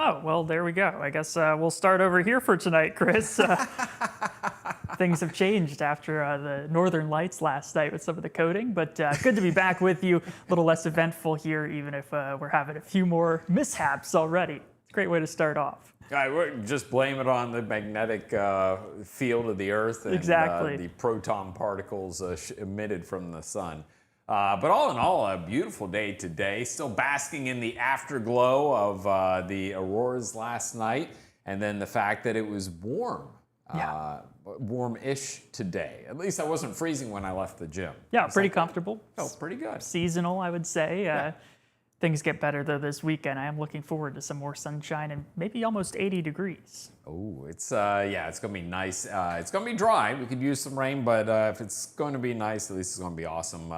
Oh, well, there we go. I guess we'll start over here for tonight, Chris. Things have changed after the Northern Lights last night with some of the coding, but good to be back with you. A little less eventful here, even if we're having a few more mishaps already. It's a great way to start off. We're just blame it on the magnetic field of the Earth and Exactly. The proton particles emitted from the sun. But all in all, a beautiful day today. Still basking in the afterglow of the auroras last night, and then the fact that it was warm. Warm-ish today. At least I wasn't freezing when I left the gym. Yeah, pretty comfortable. Felt pretty good. Seasonal, I would say. Things get better though this weekend. I am looking forward to some more sunshine and maybe almost 80 degrees. Oh, it's gonna be nice. It's gonna be dry. We could use some rain, but if it's going to be nice, at least it's gonna be awesome.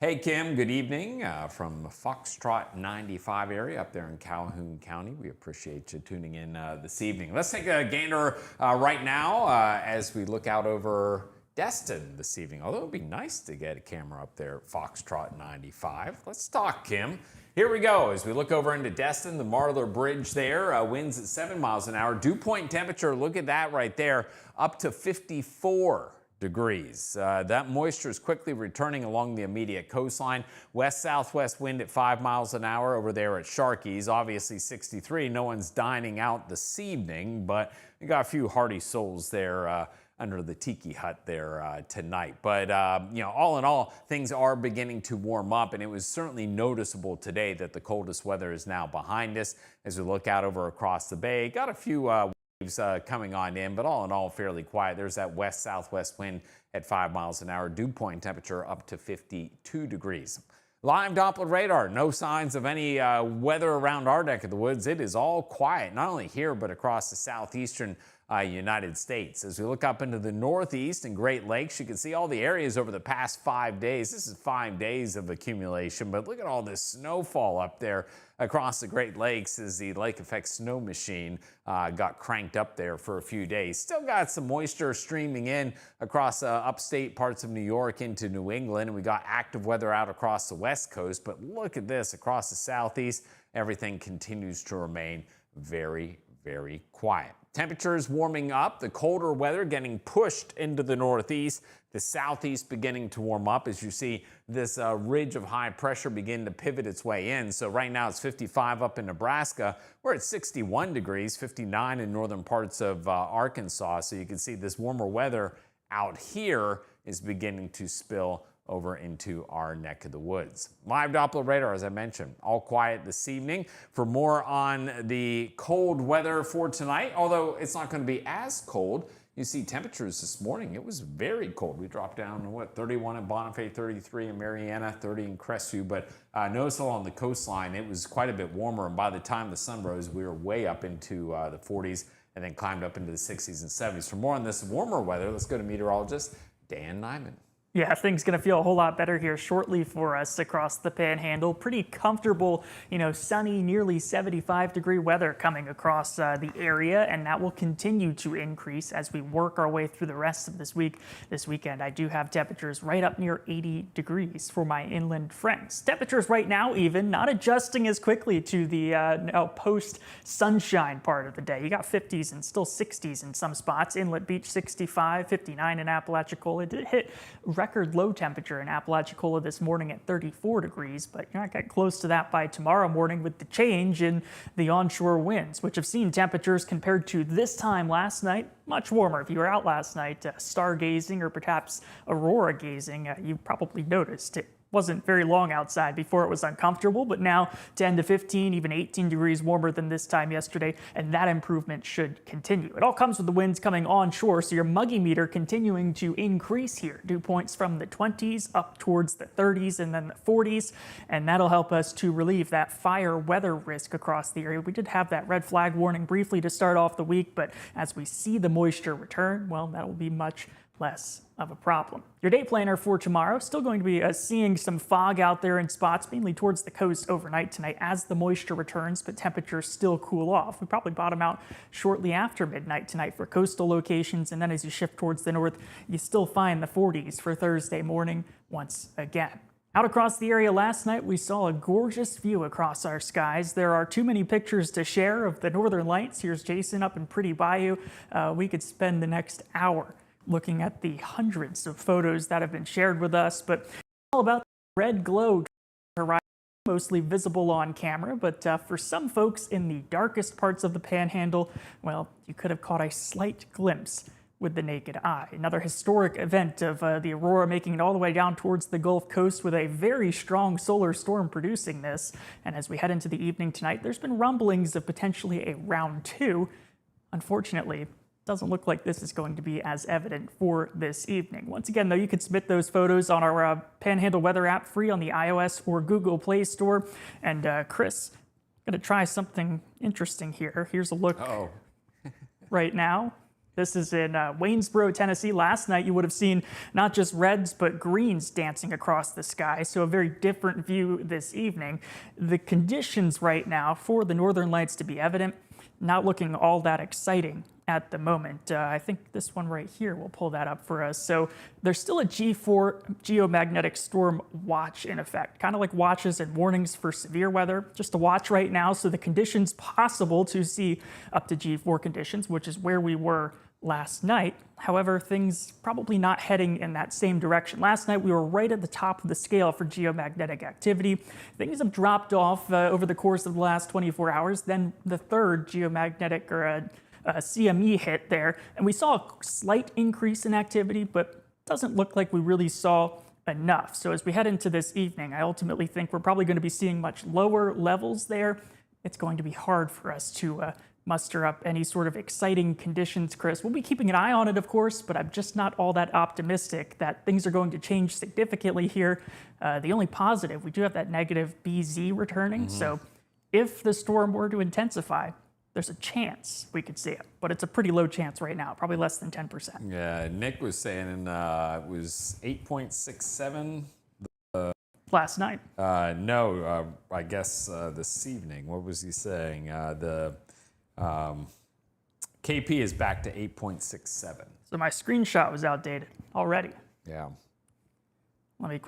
Hey Kim, good evening from Foxtrot 95 area up there in Calhoun County. We appreciate you tuning in this evening. Let's take a gander right now as we look out over Destin this evening. Although it would be nice to get a camera up there at Foxtrot 95. Let's talk, Kim. Here we go. As we look over into Destin, the Marlar Bridge there, winds at 7 miles an hour. Dew point temperature, look at that right there, up to 54 degrees. That moisture is quickly returning along the immediate coastline. West-southwest wind at 5 miles an hour over there at Sharky's. Obviously 63. No one's dining out this evening, but we got a few hardy souls there under the tiki hut there tonight. But, all in all, things are beginning to warm up, and it was certainly noticeable today that the coldest weather is now behind us as we look out over across the bay. Got a few waves coming on in, but all in all, fairly quiet. There's that west-southwest wind at 5 miles an hour. Dew point temperature up to 52 degrees. Live Doppler radar, no signs of any weather around our neck of the woods. It is all quiet, not only here, but across the southeastern United States. As we look up into the northeast and Great Lakes, you can see all the areas over the past 5 days. This is 5 days of accumulation, but look at all this snowfall up there across the Great Lakes as the lake effect snow machine got cranked up there for a few days. Still got some moisture streaming in across upstate parts of New York into New England, and we got active weather out across the west coast. But look at this, across the southeast, everything continues to remain very, very quiet. Temperatures warming up, the colder weather getting pushed into the northeast, the southeast beginning to warm up as you see this ridge of high pressure begin to pivot its way in. So right now it's 55 up in Nebraska. We're at 61 degrees, 59 in northern parts of Arkansas. So you can see this warmer weather out here is beginning to spill over into our neck of the woods. Live Doppler radar, as I mentioned, all quiet this evening. For more on the cold weather for tonight, although it's not going to be as cold, you see temperatures this morning. It was very cold. We dropped down to 31 in Bonifay, 33 in Mariana, 30 in Crestview, but notice along the coastline, it was quite a bit warmer. And by the time the sun rose, we were way up into the 40s and then climbed up into the 60s and 70s. For more on this warmer weather, let's go to meteorologist Dan Nyman. Yeah, things going to feel a whole lot better here shortly for us across the Panhandle. Pretty comfortable, sunny, nearly 75-degree weather coming across the area, and that will continue to increase as we work our way through the rest of this week. This weekend, I do have temperatures right up near 80 degrees for my inland friends. Temperatures right now even not adjusting as quickly to the post-sunshine part of the day. You got 50s and still 60s in some spots. Inlet Beach 65, 59 in Apalachicola. It did hit record low temperature in Apalachicola this morning at 34 degrees, but you're not getting close to that by tomorrow morning with the change in the onshore winds, which have seen temperatures compared to this time last night much warmer. If you were out last night stargazing or perhaps aurora gazing, you probably noticed it wasn't very long outside before it was uncomfortable, but now 10 to 15, even 18 degrees warmer than this time yesterday, and that improvement should continue. It all comes with the winds coming onshore, so your muggy meter continuing to increase here. Dew points from the 20s up towards the 30s and then the 40s, and that'll help us to relieve that fire weather risk across the area. We did have that red flag warning briefly to start off the week, but as we see the moisture return, well, that will be much less of a problem. Your day planner for tomorrow, still going to be seeing some fog out there in spots, mainly towards the coast overnight tonight as the moisture returns, but temperatures still cool off. We probably bottom out shortly after midnight tonight for coastal locations, and then as you shift towards the north, you still find the 40s for Thursday morning once again. Out across the area last night, we saw a gorgeous view across our skies. There are too many pictures to share of the northern lights. Here's Jason up in Pretty Bayou. We could spend the next hour looking at the hundreds of photos that have been shared with us, but it's all about the red glow horizon, mostly visible on camera. But for some folks in the darkest parts of the Panhandle, well, you could have caught a slight glimpse with the naked eye. Another historic event of the aurora making it all the way down towards the Gulf Coast with a very strong solar storm producing this. And as we head into the evening tonight, there's been rumblings of potentially a round 2. Unfortunately, it doesn't look like this is going to be as evident for this evening. Once again, though, you can submit those photos on our Panhandle Weather app free on the iOS or Google Play Store. And Chris, I'm going to try something interesting here. Here's a look right now. This is in Waynesboro, Tennessee. Last night, you would have seen not just reds, but greens dancing across the sky. So a very different view this evening. The conditions right now for the northern lights to be evident, not looking all that exciting at the moment. I think this one right here will pull that up for us. So there's still a G4 geomagnetic storm watch in effect, kind of like watches and warnings for severe weather. Just a watch right now, so the conditions possible to see up to G4 conditions, which is where we were last night. However, things probably not heading in that same direction. Last night, we were right at the top of the scale for geomagnetic activity. Things have dropped off over the course of the last 24 hours. Then the third geomagnetic or CME hit there, and we saw a slight increase in activity, but doesn't look like we really saw enough. So as we head into this evening, I ultimately think we're probably going to be seeing much lower levels there. It's going to be hard for us to muster up any sort of exciting conditions, Chris. We'll be keeping an eye on it, of course, but I'm just not all that optimistic that things are going to change significantly here. The only positive, we do have that negative BZ returning. So if the storm were to intensify, there's a chance we could see it, but it's a pretty low chance right now, probably less than 10%. Yeah, Nick was saying it was 8.67 last night. No, I guess this evening. What was he saying? The KP is back to 8.67. So my screenshot was outdated already. Yeah. Let me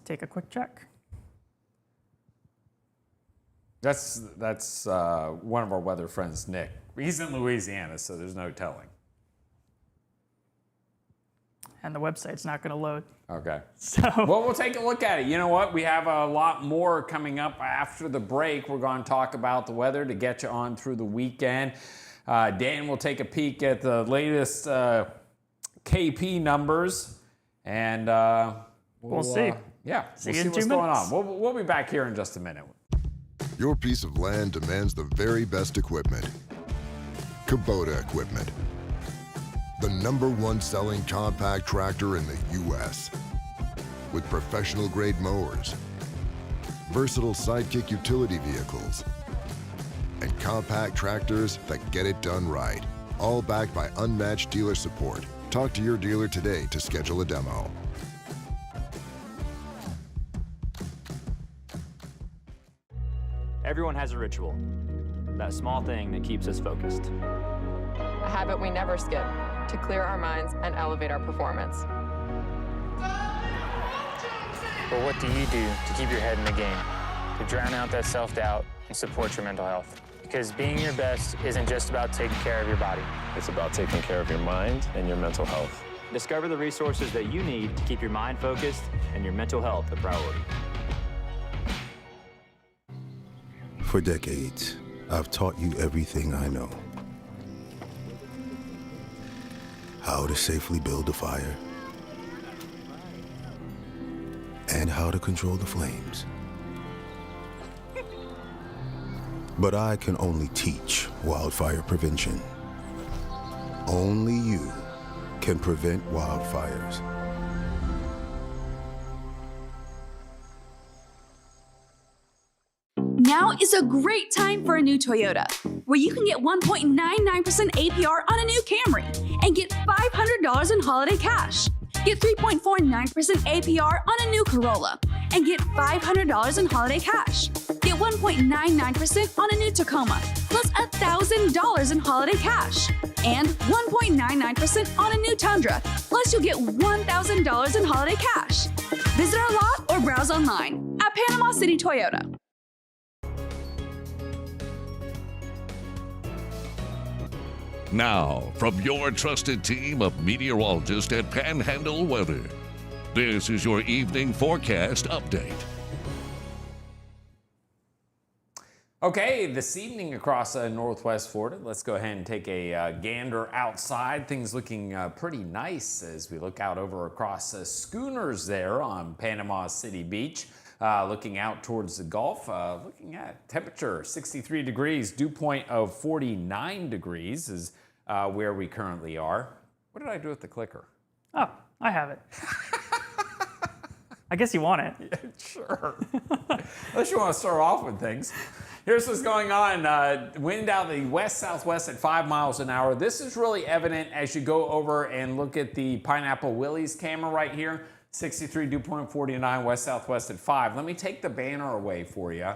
take a quick check. That's one of our weather friends, Nick. He's in Louisiana, so there's no telling. And the website's not going to load. Okay. So well, we'll take a look at it. You know what? We have a lot more coming up after the break. We're going to talk about the weather to get you on through the weekend. Dan will take a peek at the latest KP numbers, and we'll see. Yeah, see we'll see what's going on. We'll be back here in just a minute. Your piece of land demands the very best equipment. Kubota equipment. The #1 selling compact tractor in the U.S. with professional-grade mowers, versatile sidekick utility vehicles, and compact tractors that get it done right. All backed by unmatched dealer support. Talk to your dealer today to schedule a demo. Everyone has a ritual, that small thing that keeps us focused. A habit we never skip to clear our minds and elevate our performance. But what do you do to keep your head in the game, to drown out that self-doubt and support your mental health? Because being your best isn't just about taking care of your body. It's about taking care of your mind and your mental health. Discover the resources that you need to keep your mind focused and your mental health a priority. For decades, I've taught you everything I know. How to safely build a fire, and how to control the flames. But I can only teach wildfire prevention. Only you can prevent wildfires. Now is a great time for a new Toyota, where you can get 1.99% APR on a new Camry and get $500 in holiday cash. Get 3.49% APR on a new Corolla and get $500 in holiday cash. Get 1.99% on a new Tacoma, plus $1,000 in holiday cash. And 1.99% on a new Tundra, plus you'll get $1,000 in holiday cash. Visit our lot or or browse online at Panama City Toyota. Now, from your trusted team of meteorologists at Panhandle Weather, this is your evening forecast update. Okay, this evening across northwest Florida, let's go ahead and take a gander outside. Things looking pretty nice as we look out over across schooners there on Panama City Beach. Looking out towards the Gulf, looking at temperature 63 degrees, dew point of 49 degrees is where we currently are. What did I do with the clicker? Oh, I have it. I guess you want it. Yeah, sure. Unless you want to start off with things. Here's what's going on. Wind out the west-southwest at 5 miles an hour. This is really evident as you go over and look at the Pineapple Willie's camera right here. 63, dew point 49, west-southwest at 5. Let me take the banner away for you.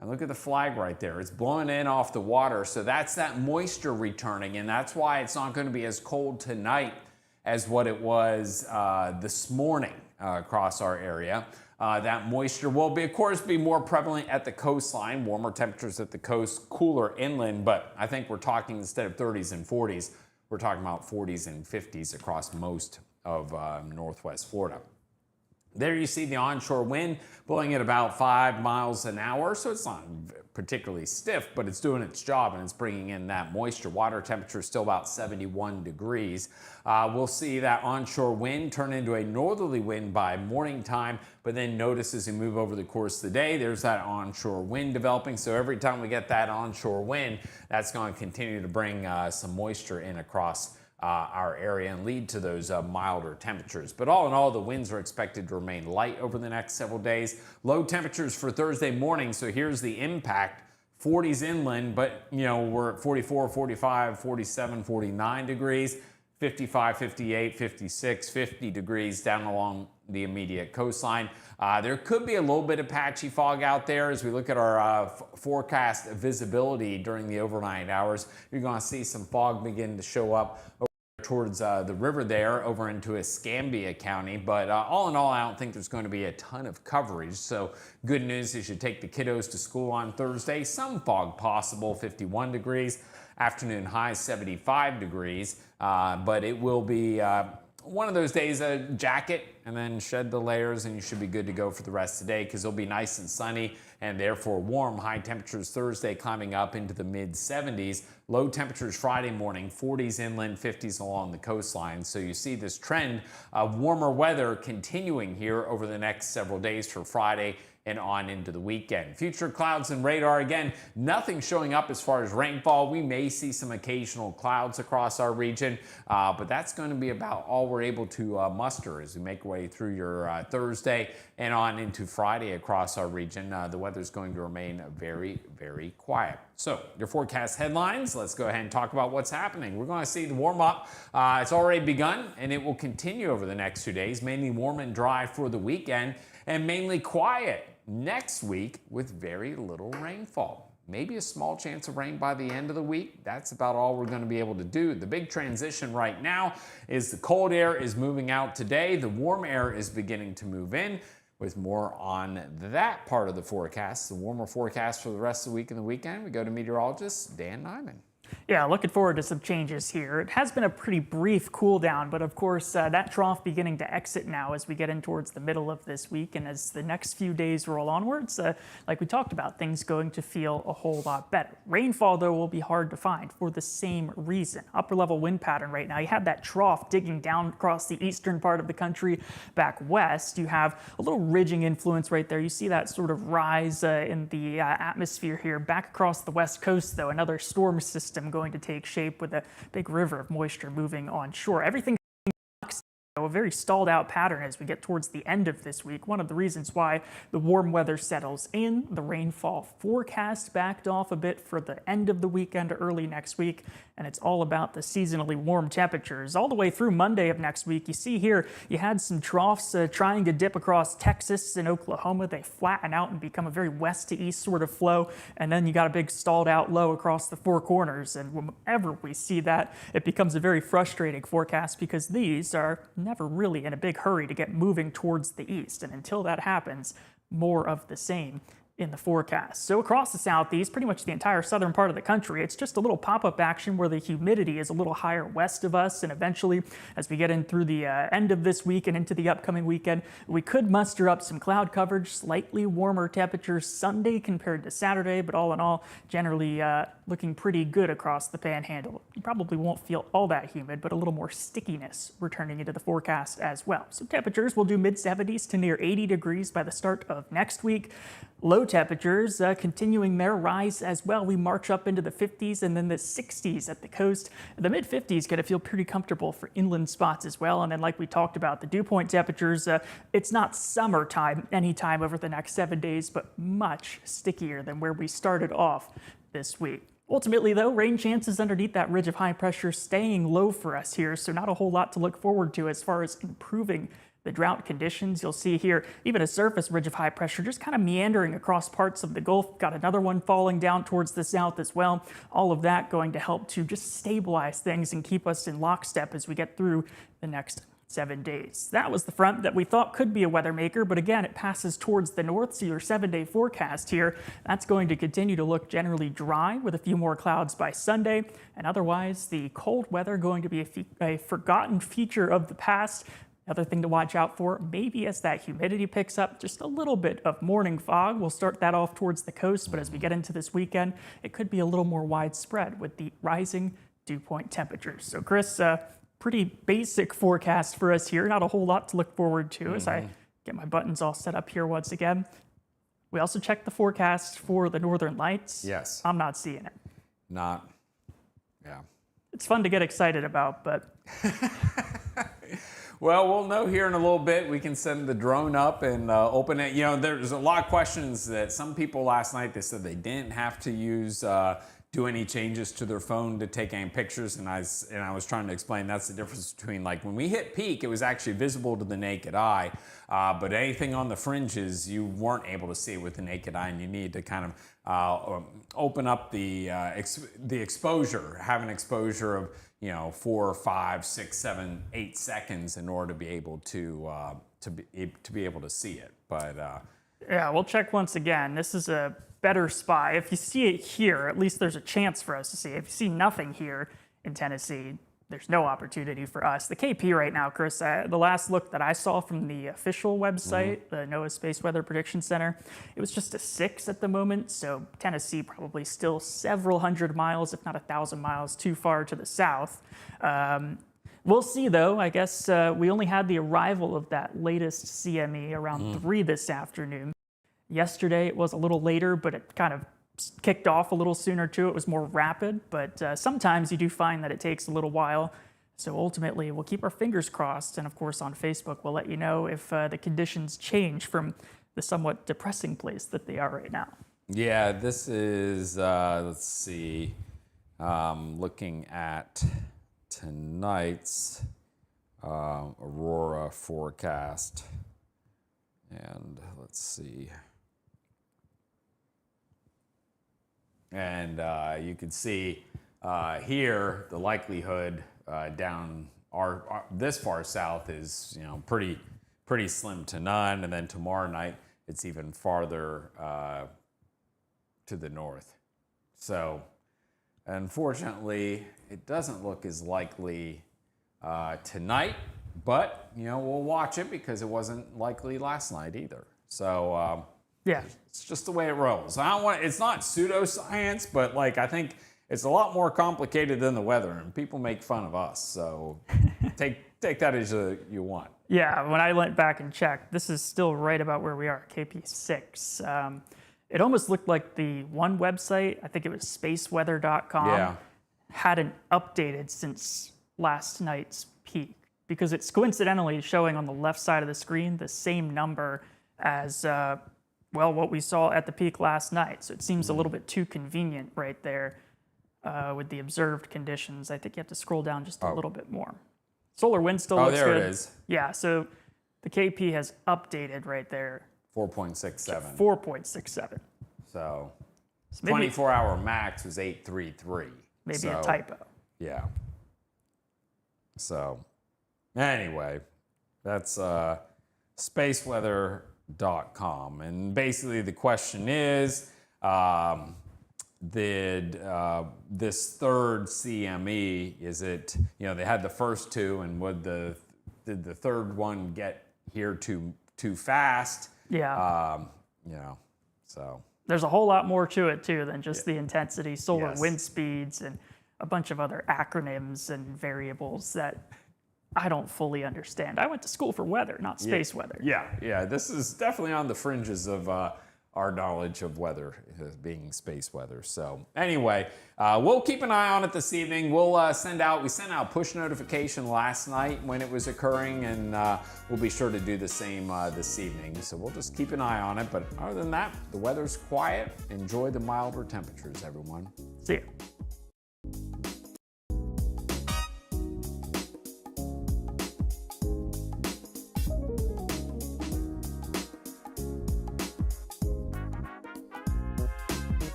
And look at the flag right there. It's blowing in off the water. So that's that moisture returning. And that's why it's not going to be as cold tonight as what it was this morning across our area. That moisture will be, of course, be more prevalent at the coastline. Warmer temperatures at the coast, cooler inland. But I think we're talking, instead of 30s and 40s, we're talking about 40s and 50s across most of northwest Florida. There you see the onshore wind blowing at about 5 miles an hour, so it's not particularly stiff, but it's doing its job and it's bringing in that moisture. Water temperature is still about 71 degrees. We'll see that onshore wind turn into a northerly wind by morning time, but then notice as we move over the course of the day, there's that onshore wind developing. So every time we get that onshore wind, that's going to continue to bring some moisture in across our area and lead to those milder temperatures. But all in all, the winds are expected to remain light over the next several days. Low temperatures for Thursday morning. So here's the impact. 40s inland, but we're at 44, 45, 47, 49 degrees, 55, 58, 56, 50 degrees down along the immediate coastline. There could be a little bit of patchy fog out there as we look at our forecast visibility during the overnight hours. You're going to see some fog begin to show up towards the river there over into Escambia County. But all in all, I don't think there's going to be a ton of coverage. So good news is you take the kiddos to school on Thursday. Some fog possible, 51 degrees. Afternoon high, 75 degrees. But it will be one of those days, a jacket and then shed the layers and you should be good to go for the rest of the day because it'll be nice and sunny and therefore warm. High temperatures Thursday climbing up into the mid 70s. Low temperatures Friday morning, 40s inland, 50s along the coastline. So you see this trend of warmer weather continuing here over the next several days for Friday and on into the weekend. Future clouds and radar, again, nothing showing up as far as rainfall. We may see some occasional clouds across our region, but that's going to be about all we're able to muster as we make our way through your Thursday and on into Friday across our region. The weather's going to remain very, very quiet. So your forecast headlines, let's go ahead and talk about what's happening. We're going to see the warm up. It's already begun and it will continue over the next 2 days, mainly warm and dry for the weekend and mainly quiet next week with very little rainfall. Maybe a small chance of rain by the end of the week. That's about all we're going to be able to do. The big transition right now is the cold air is moving out today. The warm air is beginning to move in. With more on that part of the forecast, the warmer forecast for the rest of the week and the weekend, we go to meteorologist Dan Nyman. Yeah, looking forward to some changes here. It has been a pretty brief cool down, but of course that trough beginning to exit now as we get in towards the middle of this week and as the next few days roll onwards, like we talked about, things going to feel a whole lot better. Rainfall, though, will be hard to find for the same reason. Upper level wind pattern right now, you have that trough digging down across the eastern part of the country back west. You have a little ridging influence right there. You see that sort of rise in the atmosphere here. Back across the west coast, though, another storm system going to take shape with a big river of moisture moving onshore. Everything a very stalled out pattern as we get towards the end of this week. One of the reasons why the warm weather settles in, the rainfall forecast backed off a bit for the end of the weekend, early next week, and it's all about the seasonally warm temperatures. All the way through Monday of next week, you see here, you had some troughs trying to dip across Texas and Oklahoma. They flatten out and become a very west to east sort of flow, and then you got a big stalled out low across the Four Corners, and whenever we see that, it becomes a very frustrating forecast because these are never never really in a big hurry to get moving towards the east. And until that happens, more of the same in the forecast. So across the southeast, pretty much the entire southern part of the country, it's just a little pop-up action where the humidity is a little higher west of us. And eventually, as we get in through the end of this week and into the upcoming weekend, we could muster up some cloud coverage, slightly warmer temperatures Sunday compared to Saturday. But all in all, generally looking pretty good across the Panhandle. You probably won't feel all that humid, but a little more stickiness returning into the forecast as well. So temperatures will do mid-70s to near 80 degrees by the start of next week. Low temperatures continuing their rise as well. We march up into the 50s and then the 60s at the coast. The mid-50s going to feel pretty comfortable for inland spots as well. And then like we talked about, the dew point temperatures, it's not summertime anytime over the next 7 days, but much stickier than where we started off this week. Ultimately, though, rain chances underneath that ridge of high pressure staying low for us here, so not a whole lot to look forward to as far as improving the drought conditions. You'll see here even a surface ridge of high pressure just kind of meandering across parts of the Gulf. Got another one falling down towards the south as well. All of that going to help to just stabilize things and keep us in lockstep as we get through the next 7 days. That was the front that we thought could be a weather maker, but again, it passes towards the north, so your 7-day forecast here, that's going to continue to look generally dry with a few more clouds by Sunday, and otherwise the cold weather going to be a forgotten feature of the past. Another thing to watch out for, maybe as that humidity picks up, just a little bit of morning fog. We'll start that off towards the coast, but as we get into this weekend, it could be a little more widespread with the rising dew point temperatures. So Chris, pretty basic forecast for us here. Not a whole lot to look forward to as I get my buttons all set up here once again. We also checked the forecast for the Northern Lights. Yes. I'm not seeing it. Yeah. It's fun to get excited about, but... Well, we'll know here in a little bit. We can send the drone up and open it. You know, there's a lot of questions that some people last night, they said they didn't have to do any changes to their phone to take any pictures. And I was trying to explain that's the difference between, like, when we hit peak, it was actually visible to the naked eye. But anything on the fringes, you weren't able to see with the naked eye, and you need to kind of open up the exposure, have an exposure of 4, 5, 6, 7, 8 seconds in order to be able to be able to see it. But yeah, we'll check once again. This is a better spot. If you see it here, at least there's a chance for us to see it. If you see nothing here in Tennessee, there's no opportunity for us. The KP right now, Chris, the last look that I saw from the official website, the NOAA Space Weather Prediction Center, it was just a 6 at the moment. So Tennessee probably still several hundred miles, if not 1,000 miles too far to the south. We'll see, though. I guess we only had the arrival of that latest CME around 3 this afternoon. Yesterday, it was a little later, but it kind of kicked off a little sooner too. It was more rapid, but sometimes you do find that it takes a little while. So ultimately, we'll keep our fingers crossed. And of course, on Facebook, we'll let you know if the conditions change from the somewhat depressing place that they are right now. yeah, this is, let's see, looking at tonight's aurora forecast. And let's see. And you can see here the likelihood down this far south is pretty slim to none, and then tomorrow night it's even farther to the north. So unfortunately, it doesn't look as likely tonight, but we'll watch it because it wasn't likely last night either. So yeah, it's just the way it rolls. It's not pseudoscience, but I think it's a lot more complicated than the weather, and people make fun of us. So take that as you want. Yeah, when I went back and checked, this is still right about where we are, KP6. It almost looked like the one website, I think it was spaceweather.com, hadn't updated since last night's peak, because it's coincidentally showing on the left side of the screen the same number as what we saw at the peak last night. So it seems a little bit too convenient right there with the observed conditions. I think you have to scroll down just a little bit more. Solar wind still looks good. Oh, there it is. Yeah, so the KP has updated right there. 4.67. 4.67. So 24-hour max was 833. Maybe a typo. Yeah. So anyway, That's spaceweather.com. And basically the question is, did this third CME, is it, they had the first two, and did the third one get here too fast? Yeah. So. There's a whole lot more to it too than just the intensity, solar Yes. wind speeds, and a bunch of other acronyms and variables that I don't fully understand. I went to school for weather, not space weather. Yeah. This is definitely on the fringes of our knowledge of weather, being space weather. So anyway, we'll keep an eye on it this evening. We sent out push notification last night when it was occurring, and we'll be sure to do the same this evening. So we'll just keep an eye on it. But other than that, the weather's quiet. Enjoy the milder temperatures, everyone. See ya.